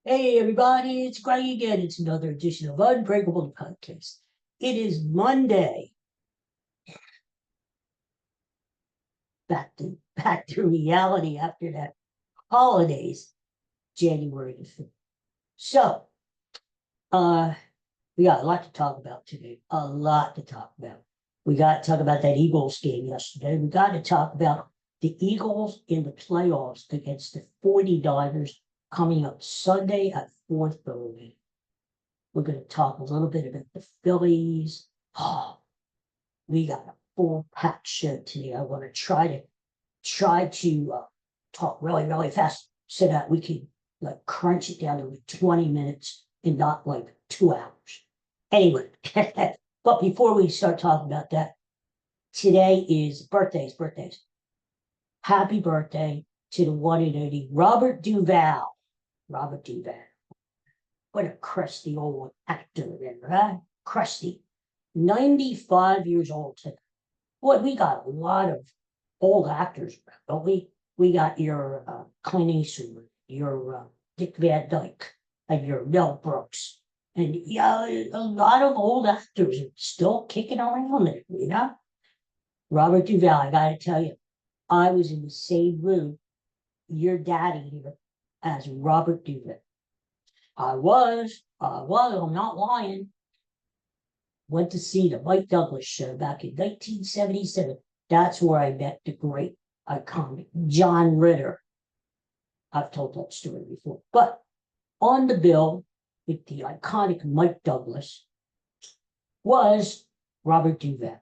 Hey everybody, it's Greg again. It's another edition of Unbreakable podcast. It is Monday. Back to reality after that holidays, January the 5th. So, uh, we got a lot to talk about today. A lot to talk about. We got to talk about that Eagles game yesterday. We got to talk about the Eagles in the playoffs against the 49ers coming up Sunday at 4:30. We're going to talk a little bit about the Phillies. Oh, we got a full packed show today. I want to try to talk really, really fast so that we can like crunch it down to like 20 minutes and not like 2 hours. Anyway, but before we start talking about that, today is birthdays. Happy birthday to the one and only Robert Duvall. Robert Duvall. What a crusty old actor there, right? Crusty. 95 years old today. Boy, we got a lot of old actors, don't we? We got your Clint Eastwood, your Dick Van Dyke, and your Mel Brooks. And yeah, a lot of old actors are still kicking around there, you know? Robert Duvall, I gotta tell you, I was in the same room, your daddy here, as Robert Duvall. I'm not lying. Went to see the Mike Douglas show back in 1977. That's where I met the great, iconic John Ritter. I've told that story before. But on the bill with the iconic Mike Douglas was Robert Duvall.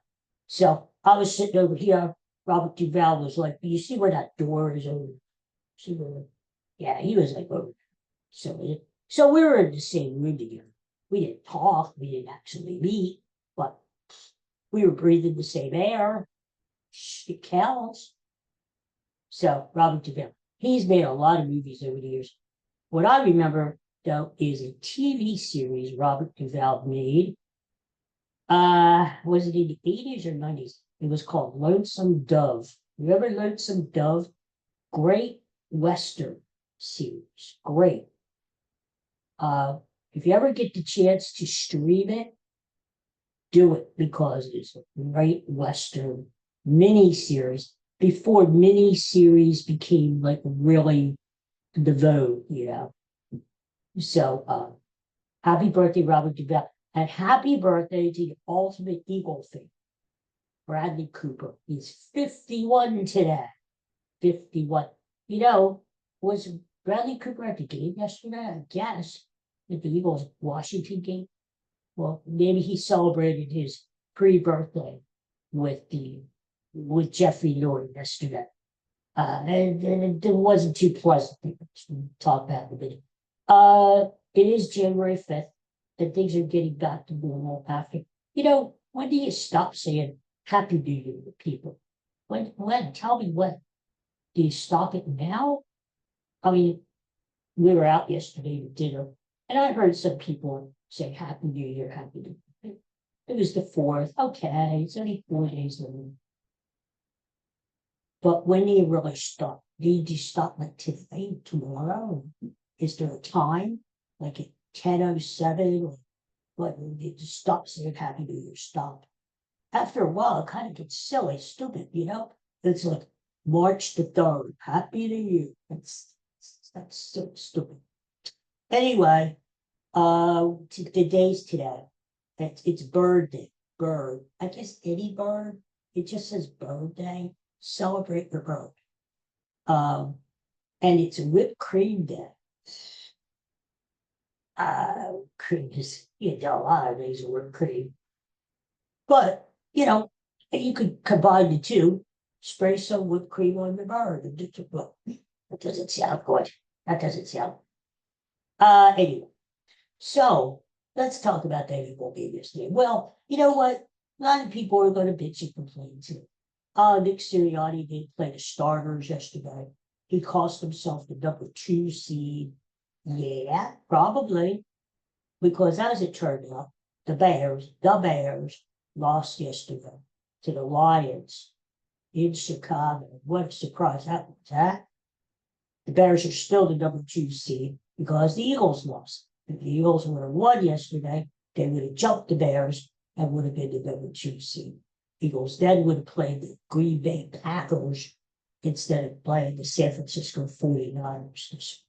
So I was sitting over here. Robert Duvall was like, you see where that door is over? See where? Yeah, he was like over there. So we were in the same room together. We didn't talk, we didn't actually meet, but we were breathing the same air. It counts. So Robert Duvall, he's made a lot of movies over the years. What I remember though is a TV series Robert Duvall made. Was it in the 80s or 90s? It was called Lonesome Dove. Remember Lonesome Dove? Great Western series. Great. If you ever get the chance to stream it, do it because it's a great Western mini series before mini series became like really the vogue, you know. So happy birthday, Robert Duvall, and happy birthday to the ultimate Eagle fan, Bradley Cooper. He's 51 today. 51. You know, was Bradley Cooper at the game yesterday? I guess at the Eagles Washington game. Well, maybe he celebrated his pre-birthday with Jeffrey Lurie yesterday. And it wasn't too pleasant. We'll talk about it in a minute. It is January 5th, and things are getting back to normal after. You know, when do you stop saying Happy New Year to people? When? Tell me when. Do you stop it now? I mean, we were out yesterday to dinner, and I heard some people say Happy New Year, Happy New Year. It was the 4th. Okay, it's only 4 days later. But when do you really stop? Do you stop like today, tomorrow? Is there a time? Like at 10:07? What, you just stop saying Happy New Year, stop. After a while, it kind of gets silly, stupid, you know? It's like March the 3rd, Happy New Year. That's so stupid. Anyway, the days today. It's bird day. Bird. I guess any bird. It just says bird day. Celebrate your bird. And it's whipped cream day. Cream is, you know, a lot of days of whipped cream. But, you know, you could combine the two. Spray some whipped cream on the bird. That doesn't sound good. That doesn't sound. Anyway. So let's talk about that Eagle game yesterday. Well, you know what? A lot of people are going to bitch and complain too. Nick Sirianni didn't play the starters yesterday. He cost himself the number 2 seed. Yeah, probably. Because as it turned out, the Bears lost yesterday to the Lions in Chicago. What a surprise that was, huh? The Bears are still the number 2 seed. because the Eagles lost. If the Eagles would have won yesterday, they would have jumped the Bears and would have been the number 2 seed. Eagles then would have played the Green Bay Packers instead of playing the San Francisco 49ers this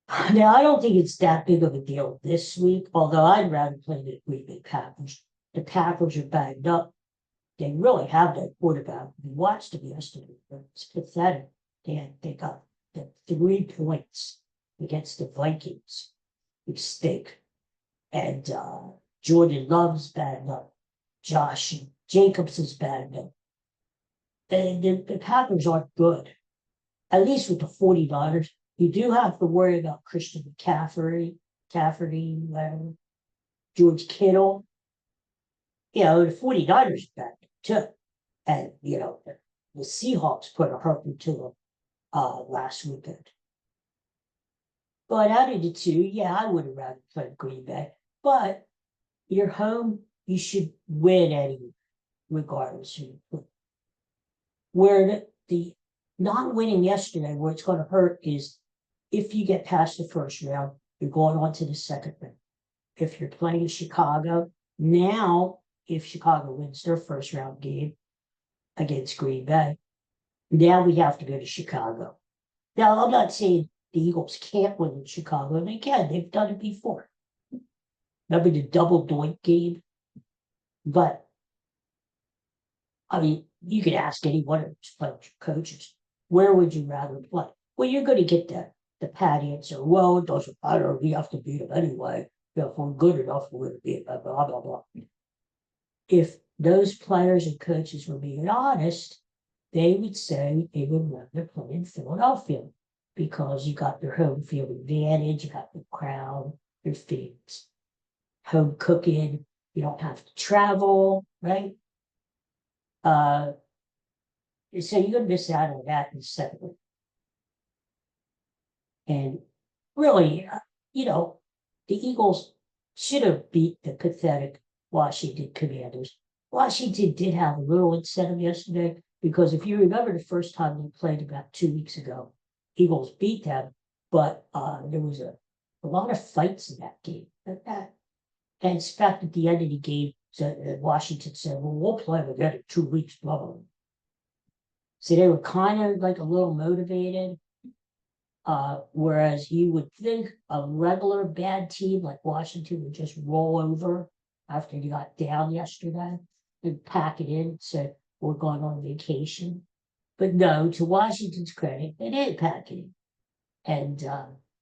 week. Now, I don't think it's that big of a deal this week, although I'd rather play the Green Bay Packers. The Packers are banged up. They really have that quarterback. We watched them yesterday. It's pathetic. They got the 3 points against the Vikings. Mistake. And Jordan Love's banged up. Josh Jacobs is banged up. And the Packers aren't good. At least with the 49ers. You do have to worry about Christian McCaffrey, George Kittle. The 49ers are bad too. And, the Seahawks put a hurting to them last weekend. But out of the two, yeah, I would have rather played Green Bay. But you're home, you should win anyway, regardless who you play. Where the not winning yesterday, where it's going to hurt is if you get past the first round, you're going on to the second round. If you're playing Chicago, now if Chicago wins their first round game against Green Bay, now we have to go to Chicago. Now, I'm not saying the Eagles can't win in Chicago. They can. They've done it before. Remember the double doink game? But, I mean, you could ask any one of those coaches, where would you rather play? Well, you're going to get the pat answer. Well, it doesn't matter. We have to beat them anyway. If we're good enough, we're going to beat them, blah, blah, blah. If those players and coaches were being honest, they would say they would rather play in Philadelphia because you got your home field advantage, you got the crowd, your fans, home cooking, you don't have to travel, right? So you're going to miss out on that in second. And really, the Eagles should have beat the pathetic Washington Commanders. Washington did have a little incentive yesterday because if you remember the first time they played about 2 weeks ago, Eagles beat them, but there was a lot of fights in that game. And in fact, at the end of the game, Washington said, well, we'll play again in 2 weeks, blah, blah, blah. So they were kind of like a little motivated. Whereas you would think a regular bad team like Washington would just roll over after you got down yesterday and pack it in, say, we're going on vacation. But no, to Washington's credit, they didn't pack it in. And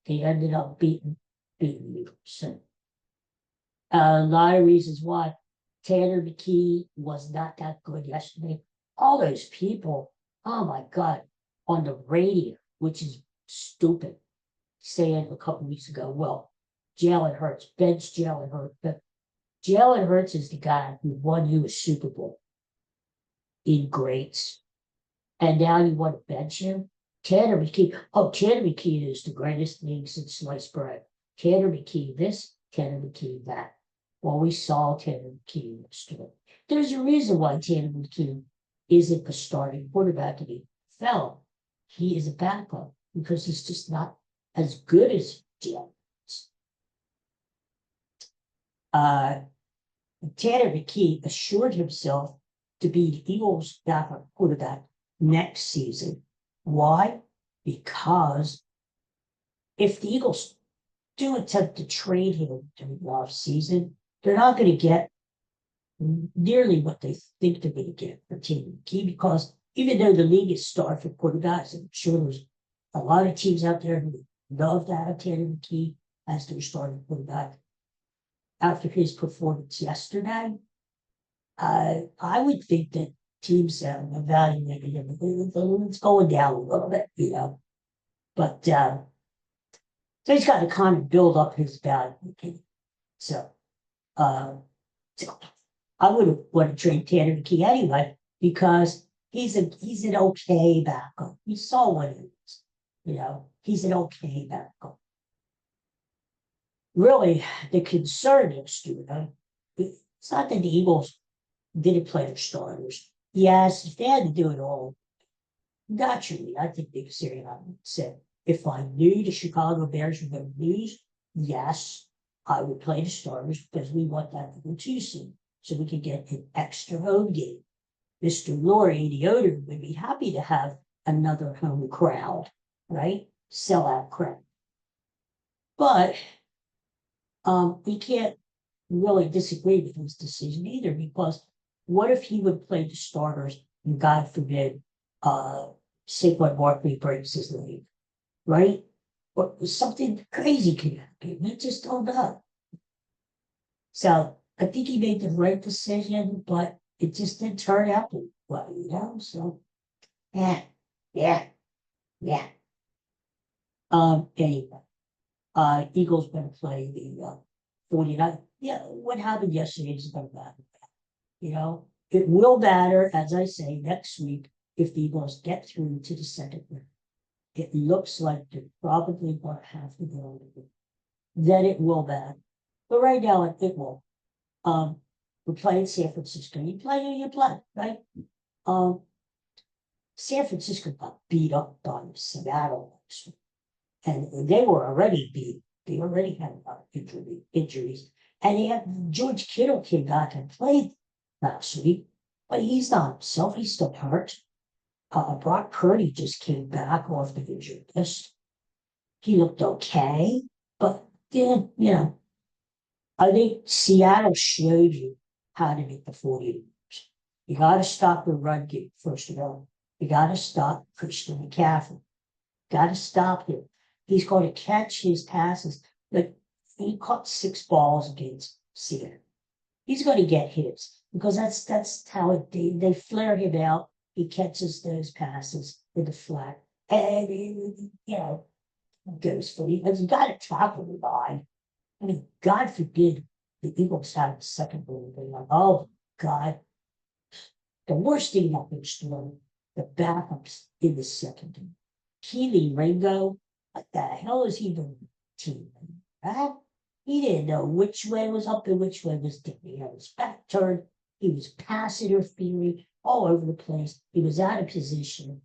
they ended up beating the Eagles. So, a lot of reasons why Tanner McKee was not that good yesterday. All those people, oh my God, on the radio, which is stupid, saying a couple weeks ago, well, Jalen Hurts, bench Jalen Hurts. But Jalen Hurts is the guy who won you a Super Bowl in greats. And now you want to bench him? Tanner McKee. Oh, Tanner McKee is the greatest thing since sliced bread. Tanner McKee this, Tanner McKee that. Well, we saw Tanner McKee yesterday. There's a reason why Tanner McKee isn't the starting quarterback in the NFL. He is a backup because he's just not as good as Jalen. Tanner McKee assured himself to be the Eagles' backup quarterback next season. Why? Because if the Eagles do attempt to trade him during the off season, they're not going to get nearly what they think they're going to get for Tanner McKee, because even though the league is starved for quarterbacks, I'm sure there's a lot of teams out there who would love to have Tanner McKee as their starting quarterback. After his performance yesterday, I would think that teams evaluated him. It's going down a little bit, But so he's got to kind of build up his value. So I would want to trade Tanner McKee anyway because he's an okay backup. You saw what he is. He's an okay backup. Really, the concern is, it's not that the Eagles didn't play their starters. Yes, if they had to do it all, naturally, I think they would say If I knew the Chicago Bears were going to lose, yes, I would play the starters because we want that number 2 seed so we can get an extra home game. Mr. Laurie, the owner, would be happy to have another home crowd, right? Sellout crowd. But we can't really disagree with his decision either, because what if he would play the starters and God forbid, Saquon Barkley breaks his leg, right? Or something crazy could happen. We just don't know. So I think he made the right decision, but it just didn't turn out well, So yeah, yeah, yeah. Anyway, Eagles going to play the 49. Yeah, what happened yesterday is going to matter. It will matter, as I say, next week if the Eagles get through to the second round. It looks like they're probably going to have to go on the then it will matter. But right now, it won't. We're playing San Francisco. You play who you play, right? San Francisco got beat up by Seattle, and they were already beat. They already had a lot of injuries. And they had George Kittle came back and played last week, but he's not himself. He's still hurt. Brock Purdy just came back off the injured list. He looked okay, but then, I think Seattle showed you how to make the 40. You got to stop the run game, first of all. You got to stop Christian McCaffrey. Got to stop him. He's going to catch his passes. Like, he caught 6 balls against Seattle. He's going to get hits because that's how they flare him out. He catches those passes in the flat, and goes for it. But you got to tackle the guy. I mean, God forbid the Eagles have a second ball. They're like, oh God, the worst thing happens to them, the backups in the second. Keely Ringo, what the hell is he doing? Team, right? He didn't know which way was up and which way was down. He had his back turned. He was pass interfering all over the place. He was out of position.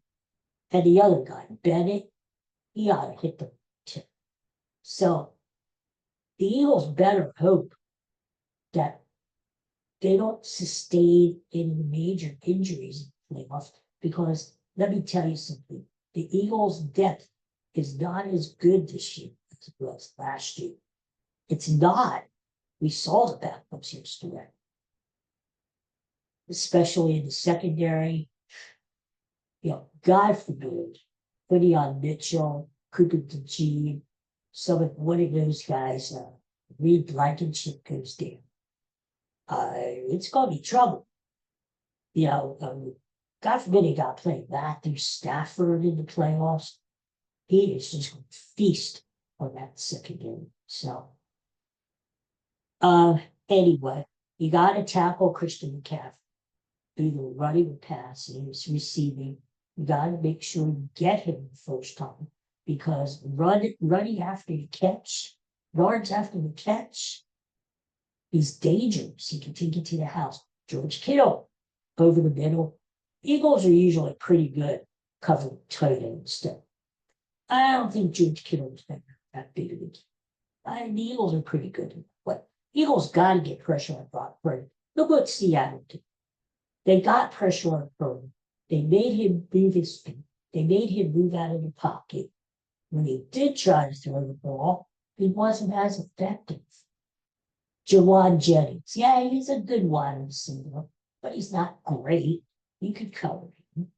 And the other guy, Bennett, he ought to hit the tip. So the Eagles better hope that they don't sustain any major injuries in the playoffs, because let me tell you something. The Eagles' depth is not as good this year as it was last year. It's not. We saw the backups yesterday, especially in the secondary. God forbid, putting on Mitchell, Cooper DeJean, one of those guys, Reed Blankenship goes down. It's going to be trouble. God forbid he got played Matthew Stafford in the playoffs. He is just going to feast on that second game. So, anyway, you got to tackle Christian McCaffrey, either running or passing, receiving. You got to make sure you get him the first time, because running after the catch, yards after the catch, he's dangerous. He can take it to the house. George Kittle over the middle. Eagles are usually pretty good covering tight end stuff. I don't think George Kittle is that big of a deal. The Eagles are pretty good. But Eagles got to get pressure on Brock Purdy. Look what Seattle did. They got pressure on Purdy. They made him move his feet. They made him move out of the pocket. When he did try to throw the ball, he wasn't as effective. Jawan Jennings, yeah, he's a good wide receiver, but he's not great. You could cover him.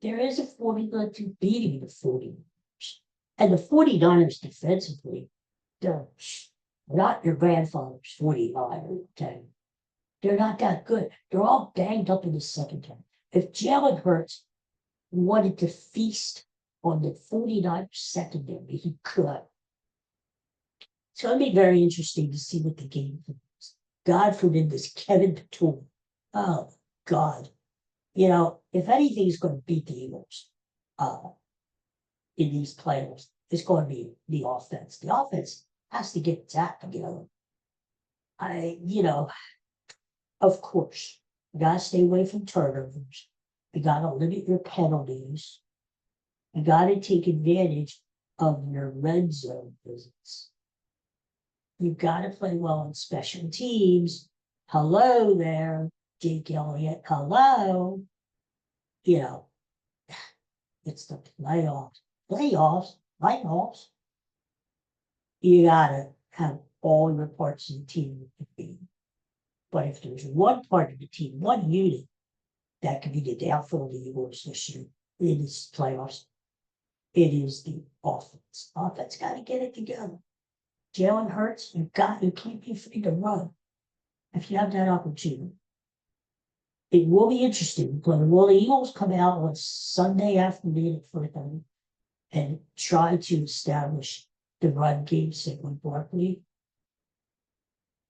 There is a formula to beating the 49ers. And the 49ers defensively, they're not your grandfather's 49ers, okay? They're not that good. They're all banged up in the second half. If Jalen Hurts wanted to feast on the 49ers secondary, he could. It's going to be very interesting to see what the game is. God forbid this Kevin Petula. Oh, God. If anything's going to beat the Eagles in these playoffs, it's going to be the offense. The offense has to get its act together. Of course, you got to stay away from turnovers. You got to limit your penalties. You got to take advantage of your red zone visits. You've got to play well on special teams. Hello there, Jake Elliott. Hello. You know, it's the playoffs. Playoffs. You got to have all your parts of the team compete. But if there's one part of the team, one unit that could be the downfall of the Eagles this year, it is playoffs. It is the offense. Offense got to get it together. Jalen Hurts, you can't be afraid to run if you have that opportunity. It will be interesting. Will the Eagles come out on Sunday afternoon at 4:30 and try to establish the run game Saquon Barkley?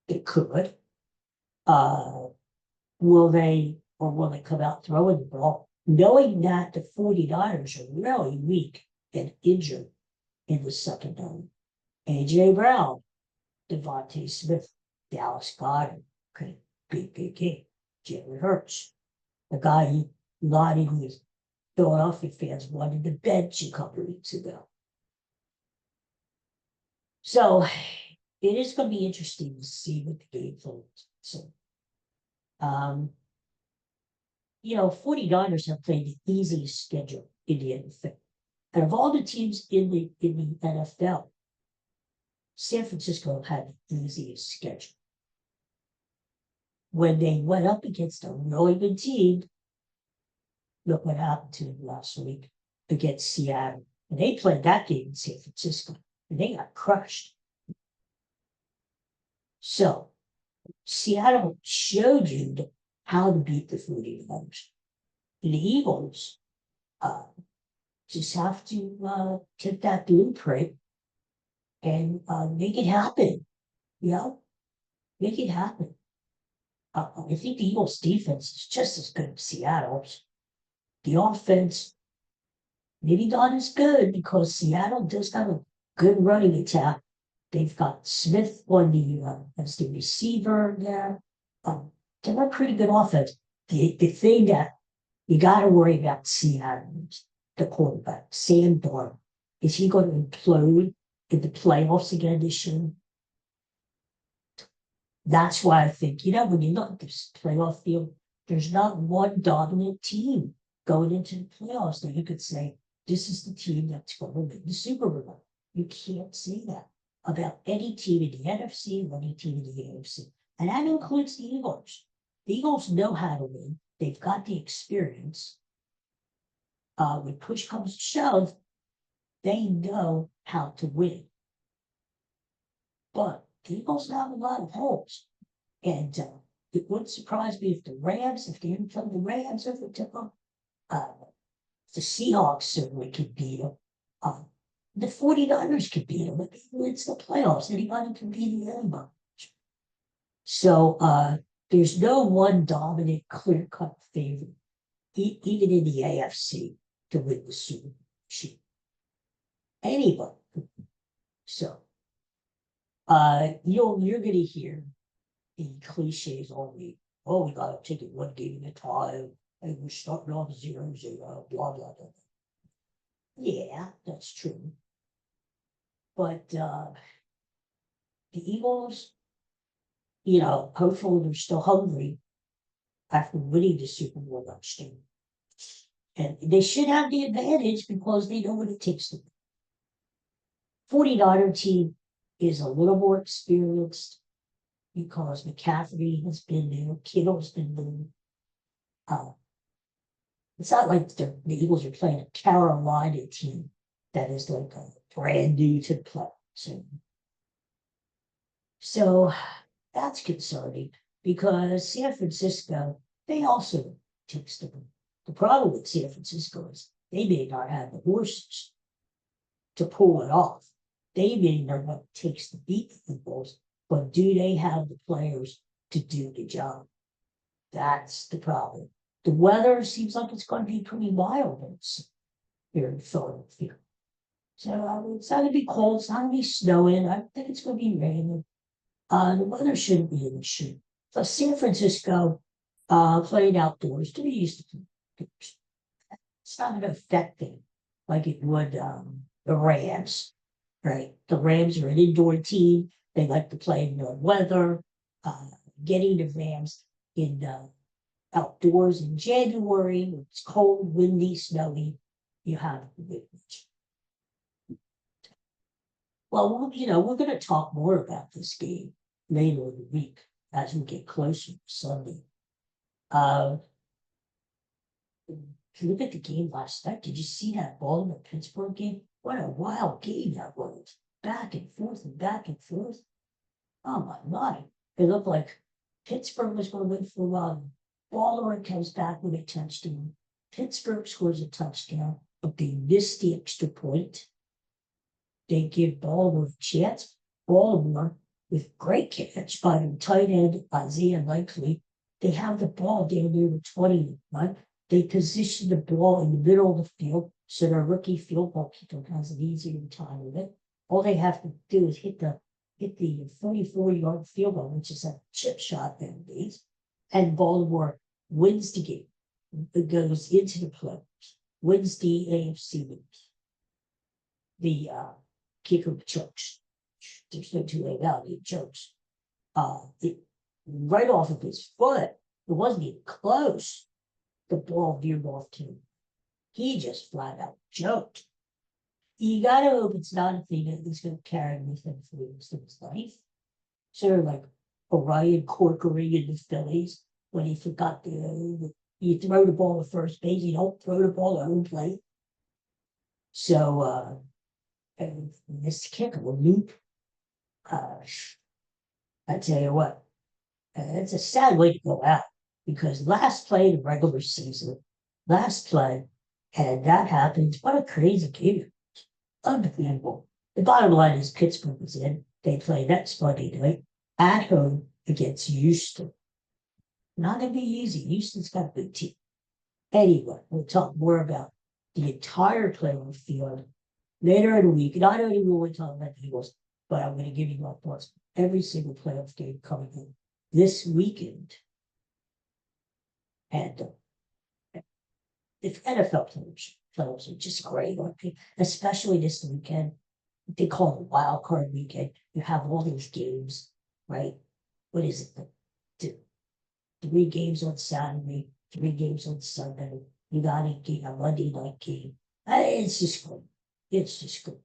It could. Will they come out throwing the ball, knowing that the 49ers are really weak and injured in the secondary? A.J. Brown, Devontae Smith, Dallas Goedert, okay, big game. Jalen Hurts, the guy a lot of these Philadelphia fans wanted to bench a couple of weeks ago. So it is going to be interesting to see what the game holds. So, 49ers have played the easiest schedule in the NFL. And of all the teams in the NFL, San Francisco had the easiest schedule. When they went up against a really good team, look what happened to them last week against Seattle. And they played that game in San Francisco, and they got crushed. So, Seattle showed you how to beat the 49ers. And the Eagles just have to take that blueprint and make it happen. Make it happen. I think the Eagles' defense is just as good as Seattle's. The offense, maybe not as good because Seattle does have a good running attack. They've got Smith on as the receiver there. They're a pretty good offense. The thing that you got to worry about Seattle is the quarterback, Sam Darnold. Is he going to implode in the playoffs again this year? That's why I think, when you look at this playoff field, there's not one dominant team going into the playoffs that you could say, this is the team that's going to win the Super Bowl. You can't say that about any team in the NFC or any team in the AFC. And that includes the Eagles. The Eagles know how to win. They've got the experience. When push comes to shove, they know how to win. But the Eagles have a lot of holes. And it wouldn't surprise me if they didn't play the Rams over to the Seahawks certainly could beat them. The 49ers could beat them. It's the playoffs. Anybody can beat anybody. So there's no one dominant, clear-cut favorite, even in the AFC, to win the Super Bowl. Anybody. So you're going to hear the cliches all week. Oh, we got to take it one game at a time, and we're starting off 0-0, blah, blah, blah. Yeah, that's true. But the Eagles, hopefully they're still hungry after winning the Super Bowl last year. And they should have the advantage because they know what it takes to win. 49er team is a little more experienced because McCaffrey has been there, Kittle's been there. It's not like the Eagles are playing a Carolina team that is like a brand new to the play. So that's concerning because San Francisco, they also takes the win. The problem with San Francisco is they may not have the horses to pull it off. They may know what it takes to beat the Eagles, but do they have the players to do the job? That's the problem. The weather seems like it's going to be pretty wild here in Philadelphia. So it's not going to be cold. It's not going to be snowing. I think it's going to be raining. The weather shouldn't be an issue. So San Francisco playing outdoors, they're used to it. It's not going to affect them like it would the Rams, right? The Rams are an indoor team. They like to play in the weather. Getting the Rams in outdoors in January when it's cold, windy, snowy, you have a big match. Well, we're going to talk more about this game later in the week as we get closer to Sunday. If you look at the game last night, did you see that Baltimore-Pittsburgh game? What a wild game that was. Back and forth and back and forth. Oh my God. It looked like Pittsburgh was going to win for a while. Baltimore comes back with a touchdown. Pittsburgh scores a touchdown, but they missed the extra point. They give Baltimore a chance. Baltimore, with great catch by the tight end Isaiah Likely, they have the ball down near the 20-line. They position the ball in the middle of the field, so their rookie field goal kicker has an easier time with it. All they have to do is hit the 44-yard field goal, which is a chip shot nowadays, and Baltimore wins the game. It goes into the playoffs, wins the AFC games. The kicker chokes. There's no two way about it. He chokes. Right off of his foot. It wasn't even close. The ball veered off to him. He just flat out choked. You gotta hope it's not a thing that he's going to carry with him for the rest of his life. Sort of like Orion Corkery in the Phillies when he forgot you throw the ball to first base, you don't throw the ball to home plate. So and this kicker will loop. I tell you what, it's a sad way to go out because last play in the regular season, and that happened. What a crazy game. Unbelievable. The bottom line is Pittsburgh was in. They play next Monday night at home against Houston. Not going to be easy. Houston's got a good team. Anyway, we'll talk more about the entire playoff field later in the week. Not only will we talk about the Eagles, but I'm going to give you my thoughts on every single playoff game coming in this weekend. And if NFL playoffs are just great, especially this weekend. They call it wild card weekend. You have all these games, right? What is it? 3 games on Saturday, 3 games on Sunday. You got a Monday night game. It's just good. It's just good.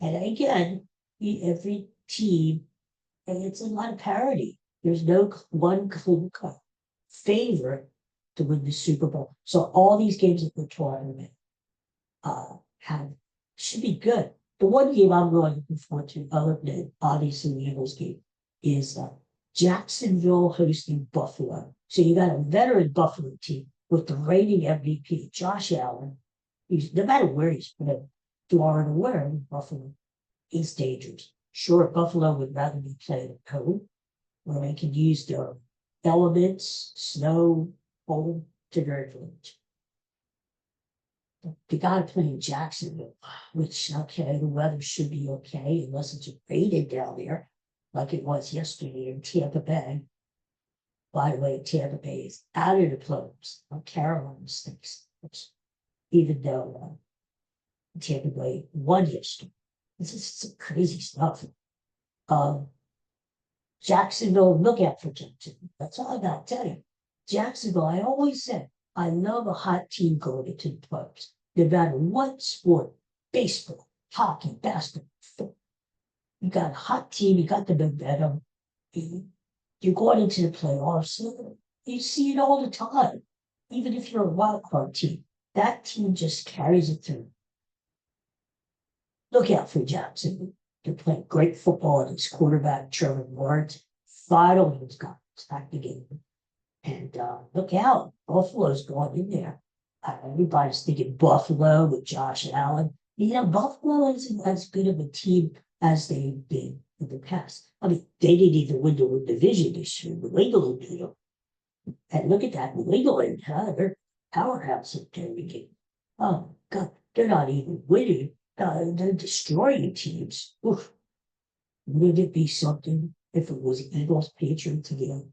And again, every team, and it's a lot of parity. There's no one clear cut favorite to win the Super Bowl. So all these games at the tournament should be good. The one game I'm really looking forward to, other than obviously the Eagles game, is Jacksonville hosting Buffalo. So you got a veteran Buffalo team with the reigning MVP, Josh Allen. No matter where he's playing, Florida, where Buffalo, is dangerous. Sure, Buffalo would rather be playing at home, where they can use their elements, snow, cold, to their advantage. They got to play in Jacksonville, which, okay, the weather should be okay unless it's rated down there, like it was yesterday in Tampa Bay. By the way, Tampa Bay is out of the playoffs. Carolina stinks, even though Tampa Bay won yesterday. This is some crazy stuff. Jacksonville, look out for Jacksonville. That's all I got to tell you. Jacksonville, I always said, I love a hot team going into the playoffs. No matter what sport, baseball, hockey, basketball, football. You got a hot team, you got the momentum. You're going into the playoffs. You see it all the time. Even if you're a wild card team, that team just carries it through. Look out for Jacksonville. They're playing great football and his quarterback, Trevor Lawrence, finally has got back the game. And look out, Buffalo's going in there. Everybody's thinking Buffalo with Josh Allen. Buffalo isn't as good of a team as they've been in the past. I mean, they didn't even win the division this year. New England did. And look at that, New England, they're powerhouse at every game. Oh, God, they're not even winning. They're destroying teams. Oof. Wouldn't it be something if it was Eagles, Patriots again?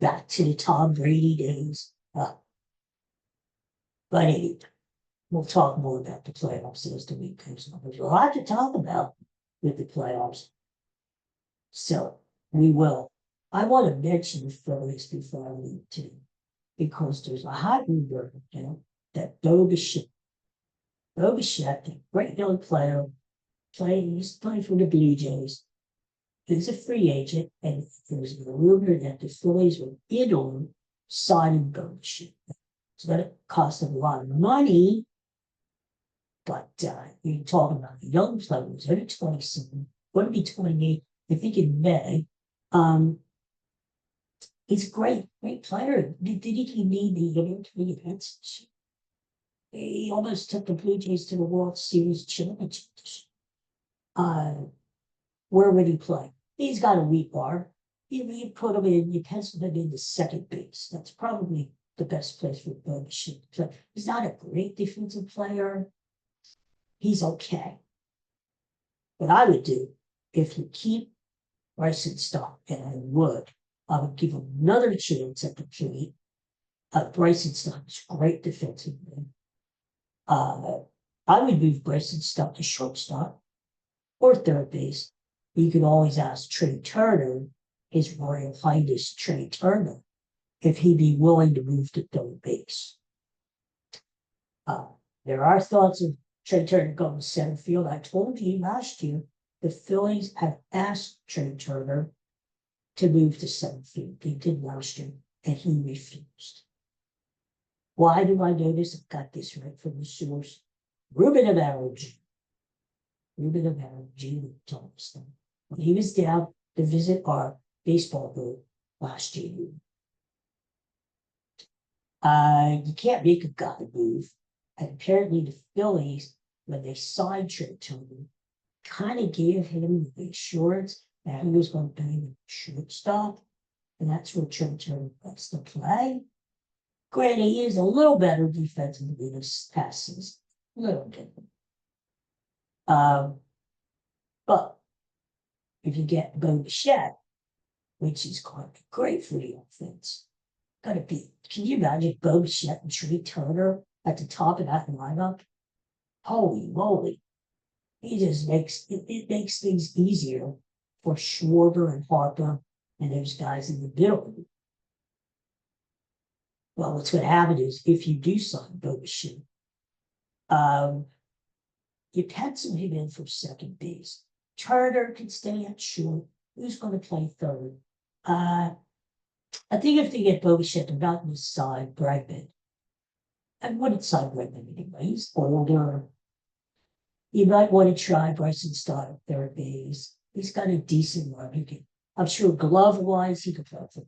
Back to the Tom Brady days. But anyway, we'll talk more about the playoffs as the week goes on. There's a lot to talk about with the playoffs. So we will. I want to mention the Phillies before I leave too, because there's a hot rumor, that Bichette, a great young player, he's playing for the Blue Jays. He's a free agent, and there's a rumor that the Phillies were in on signing Bichette. It's going to cost them a lot of money, but you're talking about a young player who's only 27, going to be 28, I think in May. He's a great player. Did he need the intermediate events? He almost took the Blue Jays to the World Series championship. Where would he play? He's got a weak arm. You put him in, you pencil him into second base. That's probably the best place for Bichette to play. He's not a great defensive player. He's okay. What I would do, if you keep Bryson Stott, and I would give him another chance at the plate. Bryson Stott is great defensively. I would move Bryson Stott to shortstop or third base. You can always ask Trey Turner, His Royal Highness Trey Turner, if he'd be willing to move to third base. There are thoughts of Trey Turner going to center field. I told you last year the Phillies have asked Trey Turner to move to center field. They did last year, and he refused. Why do I know this? I've got this right from the source. Ruben Amaro Jr. told us that when he was down to visit our baseball group last year. You can't make a guy move. And apparently the Phillies, when they signed Trey Turner, kind of gave him the assurance that he was going to be the shortstop. And that's where Trey Turner wants to play. Granted, he is a little better defensively this past season. A little bit. But if you get Bichette, which is going to be great for the offense, can you imagine Bichette and Trey Turner at the top of that lineup? Holy moly. He just makes things easier for Schwarber and Harper and those guys in the middle. Well, what's going to happen is if you do sign Bichette, you pencil him in for second base. Turner can stay at short. Who's going to play third? I think if they get Bichette, they're not going to sign Bregman. I wouldn't sign Bregman anyway. He's older. You might want to try Bryson Stott at third base. He's got a decent run. I'm sure glove-wise, he could play for.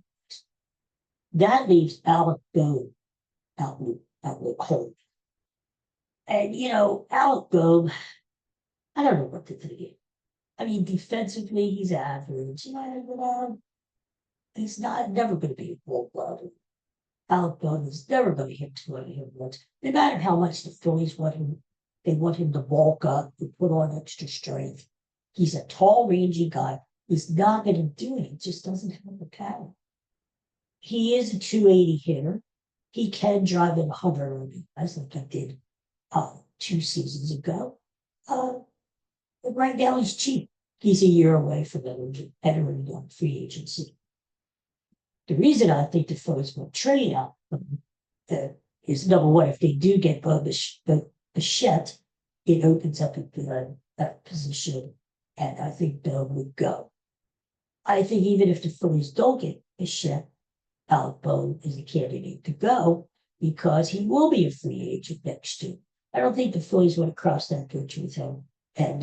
That leaves Alec Bohm out cold. And, Alec Bohm, I don't know what to think of him. I mean, defensively, he's average. He's never going to be a gold glove. Alec Bohm is never going to hit 200 home runs. No matter how much the Phillies want him, they want him to bulk up and put on extra strength. He's a tall, rangy guy. He's not going to do it. He just doesn't have the power. He is a 280 hitter. He can drive in 100 guys like I did 2 seasons ago. But right now he's cheap. He's a year away from entering on free agency. The reason I think the Phillies will trade out is number one, if they do get Bichette, it opens up that position, and I think Bill would go. I think even if the Phillies don't get Bichette, Alec Bohm is a candidate to go because he will be a free agent next year. I don't think the Phillies want to cross that bridge with him and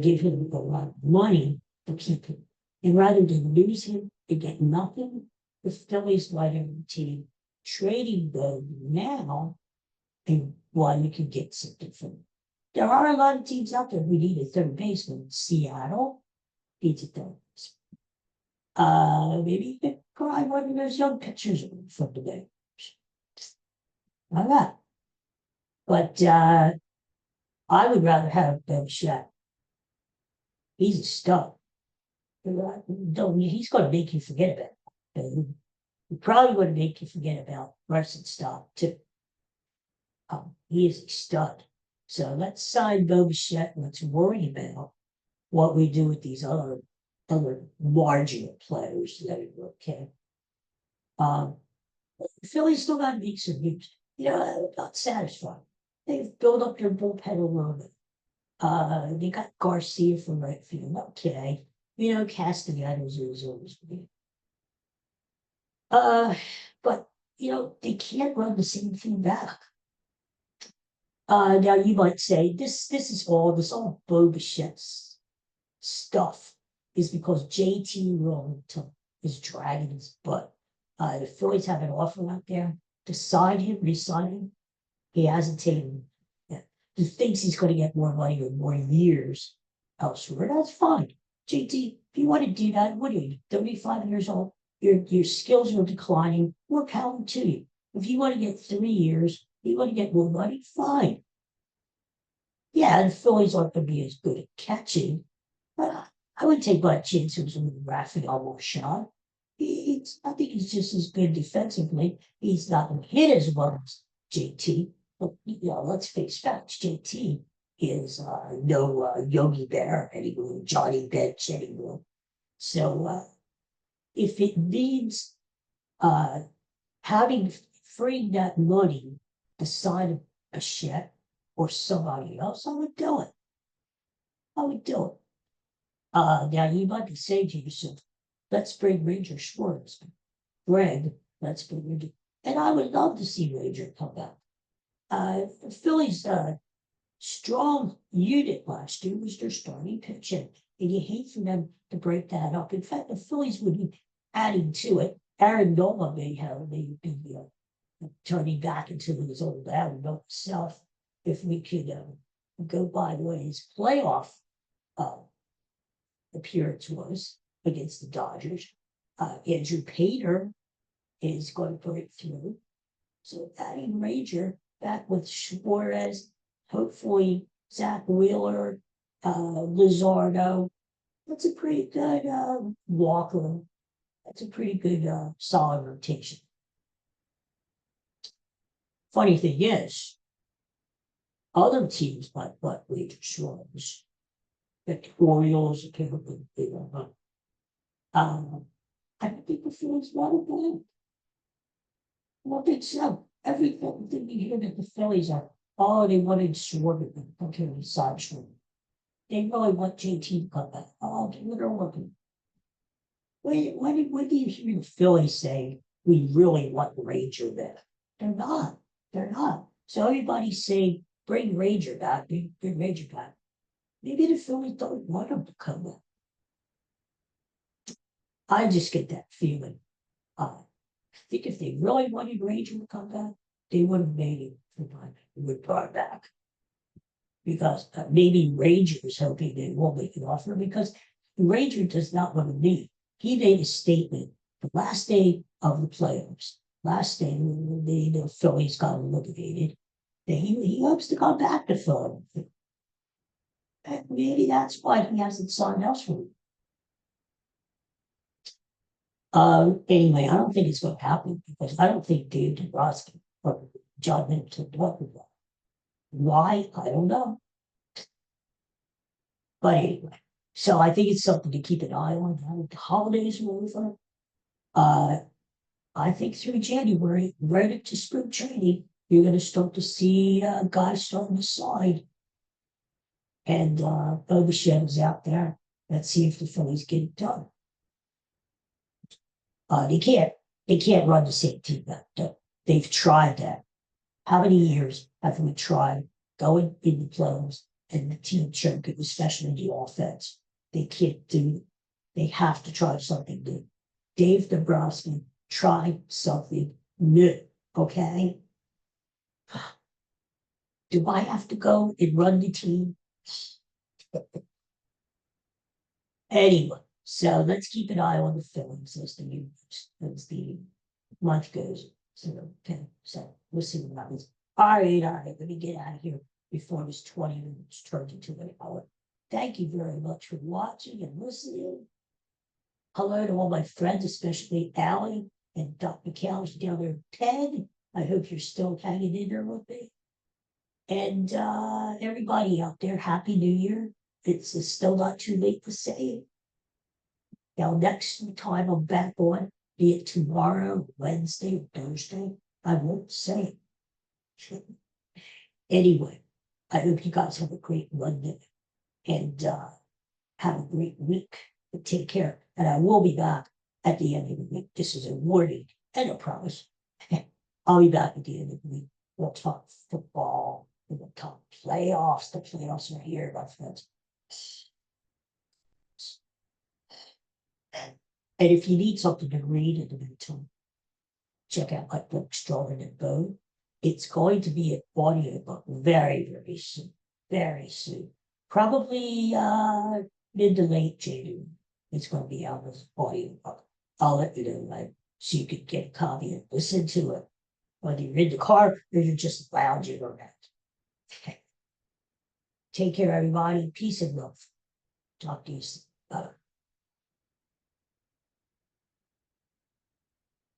give him a lot of money to keep him. And rather than lose him and get nothing, the Phillies might have a team trading Bohm now and while you can get something from him. There are a lot of teams out there who need a third baseman. Seattle needs a third baseman. Maybe you could cry one of those young pitchers from the day. Why not? But I would rather have Bichette. He's a stud. He's going to make you forget about it. He probably would make you forget about Bryson Stott too. He is a stud. So let's sign Bichette. Let's worry about what we do with these other marginal players that are okay. The Phillies still got to make some moves. I'm not satisfied. They've built up their bullpen a little bit. They got Garcia from right field. Okay. Castellanos is always good. But they can't run the same thing back. Now you might say this all Bo Bichette's stuff is because JT Realmuto is dragging his butt. The Phillies have an offer out there to sign him, re-sign him. He hasn't taken it. He thinks he's going to get more money or more years elsewhere. That's fine. JT, if you want to do that, what are you, 35 years old? Your skills are declining. More power to you. If you want to get 3 years, you want to get more money, fine. Yeah, the Phillies aren't going to be as good at catching, but I would take my chances with Raphael Marchand. I think he's just as good defensively. He's not going to hit as well as JT. But let's face facts. JT is no Yogi Bear anymore, Johnny Bench anymore. So if it means having freeing that money to sign a Bichette or somebody else, I would do it. I would do it. Now you might be saying to yourself, let's bring Ranger Schwartz. Greg, let's bring Ranger. And I would love to see Ranger come back. The Phillies' strong unit last year was their starting pitching. And you hate for them to break that up. In fact, the Phillies would be adding to it. Aaron Nola may be turning back into his old Aaron Nola self if we could go by the way his playoff appearance was against the Dodgers. Andrew Pater is going to break through. So adding Ranger back with Suarez, hopefully Zach Wheeler, Luzardo. That's a pretty good Walker. That's a pretty good solid rotation. Funny thing is, other teams might let Ranger Suarez. The Orioles, I don't think the Phillies want to. I don't think so. Everything you hear that the Phillies are, they wanted Schwarber. Okay, side Schwarber. They really want JT to come back. They're working. When do you hear the Phillies say we really want Ranger back? They're not. They're not. So everybody's saying bring Ranger back, bring Ranger back. Maybe the Phillies don't want him to come back. I just get that feeling. I think if they really wanted Ranger to come back, they would have made it for time. Would brought back. Because maybe Ranger is hoping they won't make an offer because Ranger does not want to leave. He made a statement the last day of the playoffs, last day when the Phillies got eliminated, that he hopes to come back to Philadelphia. And maybe that's why he hasn't signed elsewhere. Anyway, I don't think it's going to happen because I don't think Dave Dombrowski or John Middleton want to. Why? I don't know. But anyway, so I think it's something to keep an eye on. Now the holidays are over. I think through January, right into spring training, you're going to start to see guys starting to slide. And Bichette is out there. Let's see if the Phillies get it done. They can't run the same team. They've tried that. How many years have we tried going in the playoffs and the team choking, especially the offense? They can't do it. They have to try something new. Dave Dombrowski tried something new. Okay. Do I have to go and run the team? Anyway, so let's keep an eye on the Phillies as the month goes. So we'll see what happens. All right, let me get out of here before this 20 minutes turns into an hour. Thank you very much for watching and listening. Hello to all my friends, especially Allie and Dr. McCallum down there. Ted, I hope you're still hanging in there with me. And everybody out there, Happy New Year. It's still not too late to say it. Now, next time I'm back on, be it tomorrow, Wednesday, or Thursday, I won't say it. Anyway, I hope you guys have a great Monday and have a great week. But take care. And I will be back at the end of the week. This is a warning and a promise. I'll be back at the end of the week. We'll talk football. We'll talk playoffs. The playoffs are here, my friends. And if you need something to read in the meantime, check out my book, Stronger Than Bone. It's going to be an audio book very, very soon. Very soon. Probably mid to late January. It's going to be out as audio book. I'll let you know, like, so you can get a copy and listen to it, whether you're in the car or you're just lounging around. Okay. Take care, everybody. Peace and love. Talk to you soon. Bye.